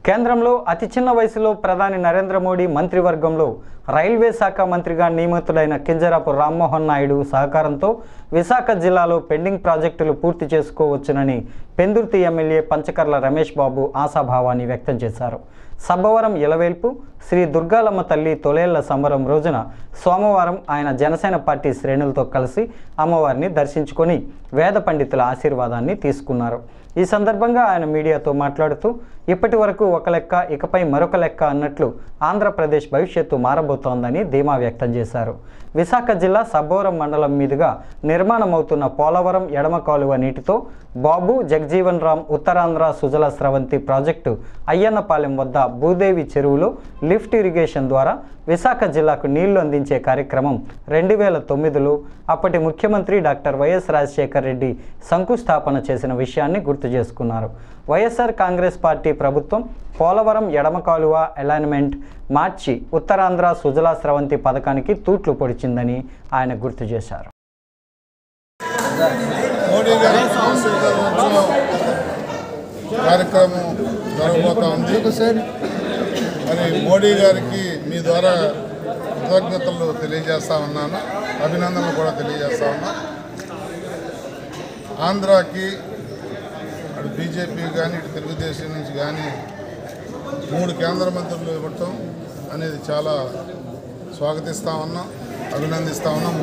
కేంద్రంలో అతి చిన్న వయసులో ప్రధాని నరేంద్ర మోడీ మంత్రివర్గంలో రైల్వే శాఖ మంత్రిగా నియమితుడైన కింజరాపు రామ్మోహన్ నాయుడు సహకారంతో విశాఖ జిల్లాలో పెండింగ్ ప్రాజెక్టులు పూర్తి చేసుకోవచ్చునని పెందుర్తి ఎమ్మెల్యే పంచకర్ల రమేష్ బాబు ఆశాభావాన్ని వ్యక్తం చేశారు. సబ్బవరం ఇలవేల్పు శ్రీ దుర్గాలమ్మ తల్లి తొలేళ్ల సంబరం రోజున సోమవారం ఆయన జనసేన పార్టీ శ్రేణులతో కలిసి అమ్మవారిని దర్శించుకొని వేద పండితుల ఆశీర్వాదాన్ని తీసుకున్నారు. ఈ సందర్భంగా ఆయన మీడియాతో మాట్లాడుతూ ఇప్పటి వరకు ఒక లెక్క ఇకపై మరొక లెక్క అన్నట్లు ఆంధ్రప్రదేశ్ భవిష్యత్తు మారబోతోందని ధీమా వ్యక్తం చేశారు. విశాఖ జిల్లా సబ్బవరం మండలం మీదుగా నిర్మాణమవుతున్న పోలవరం ఎడమ కాలువ నీటితో బాబు జగజీవన్ రామ్ ఉత్తరాంధ్ర సుజల స్రవంతి ప్రాజెక్టు అయ్యన్నపాలెం వద్ద భూదేవి చెరువులో లిఫ్ట్ ఇరిగేషన్ ద్వారా విశాఖ జిల్లాకు నీళ్లు అందించే కార్యక్రమం 2009లో అప్పటి ముఖ్యమంత్రి డాక్టర్ వైఎస్ రాజశేఖర రెడ్డి శంకుస్థాపన చేసిన విషయాన్ని గుర్తు చేసుకున్నారు. వైఎస్ఆర్ కాంగ్రెస్ పార్టీ ప్రభుత్వం పోలవరం ఎడమ కాలువ అలైన్మెంట్ మార్చి ఉత్తరాంధ్ర సుజల స్రవంతి పథకానికి తూట్లు పొడిచిందని ఆయన గుర్తు చేశారు. కార్యక్రమం జరగబోతా ఉంది. మరి మోడీ గారికి మీ ద్వారా కృతజ్ఞతలు తెలియజేస్తా ఉన్నాను, అభినందనలు కూడా తెలియజేస్తా ఉన్నాను. ఆంధ్రాకి అటు బీజేపీ కానీ ఇటు తెలుగుదేశం నుంచి కానీ 3 కేంద్ర మంత్రులు ఇవ్వటం అనేది చాలా స్వాగతిస్తూ ఉన్నాం, అభినందిస్తూ ఉన్నాం.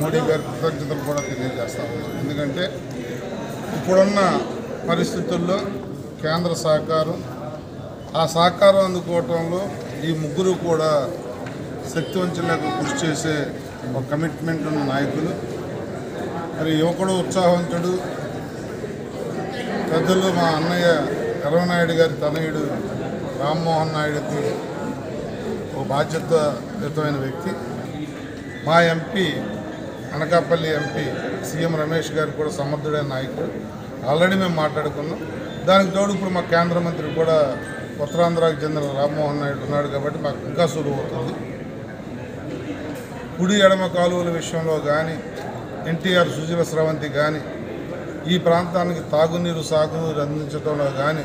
మోడీ గారి కృతజ్ఞతలు కూడా తెలియజేస్తా ఉన్నాం. ఎందుకంటే ఇప్పుడున్న పరిస్థితుల్లో కేంద్ర సహకారం, ఆ సహకారం అందుకోవటంలో ఈ ముగ్గురు కూడా శక్తివంచనకు కృషి చేసే ఒక కమిట్మెంట్ ఉన్న నాయకులు. మరి యువకుడు ఉత్సాహవంతుడు, పెద్దలు మా అన్నయ్య ఎర్రనాయుడు గారి తనయుడు రామ్మోహన్ నాయుడుకి ఒక బాధ్యతాయుతమైన వ్యక్తి. మా MP Anakapalli MP CM Ramesh గారు కూడా సమర్థుడైన నాయకుడు. ఆల్రెడీ మేము మాట్లాడుకున్నాం. దానికి తోడు ఇప్పుడు మా కేంద్ర మంత్రి కూడా ఉత్తరాంధ్రాకి చెందిన రామ్మోహన్ నాయుడు ఉన్నాడు కాబట్టి మాకు ఇంకా సులువు అవుతుంది. కుడి ఎడమ కాలువల విషయంలో కానీ, ఎన్టీఆర్ సుజల స్రవంతి కానీ, ఈ ప్రాంతానికి తాగునీరు సాగునీరు అందించడంలో కానీ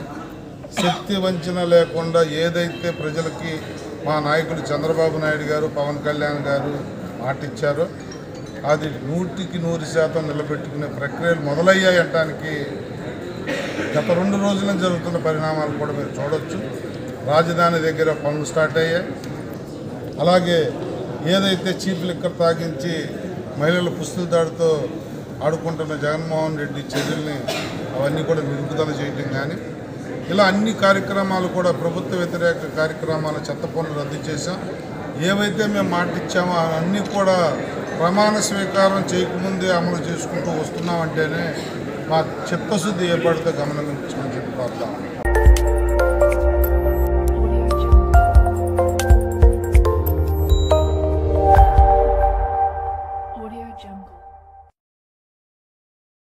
శక్తి వంచన లేకుండా ఏదైతే ప్రజలకి మా నాయకులు చంద్రబాబు నాయుడు గారు, పవన్ కళ్యాణ్ గారు మాటిచ్చారో అది 100% నిలబెట్టుకునే ప్రక్రియలు మొదలయ్యాయి అనడానికి గత 2 రోజుల జరుగుతున్న పరిణామాలు కూడా మీరు చూడవచ్చు. రాజధాని దగ్గర పనులు స్టార్ట్ అయ్యాయి. అలాగే ఏదైతే చీప్ లిక్కర్ తాగించి మహిళల పుస్తుల దాడితో ఆడుకుంటున్న జగన్మోహన్ రెడ్డి చర్యల్ని అవన్నీ కూడా నిలుపుదల చేయటం కానీ, ఇలా అన్ని కార్యక్రమాలు కూడా ప్రభుత్వ వ్యతిరేక కార్యక్రమాల చెత్త పనులు రద్దు చేశాం. ఏవైతే మేము మాటిచ్చామో అవన్నీ కూడా ప్రమాణ స్వీకారం చేయకముందే అమలు చేసుకుంటూ వస్తున్నామంటేనే మా చిత్తశుద్ధి ఏర్పడితే గమనించమని చెప్పి కోరుతాం.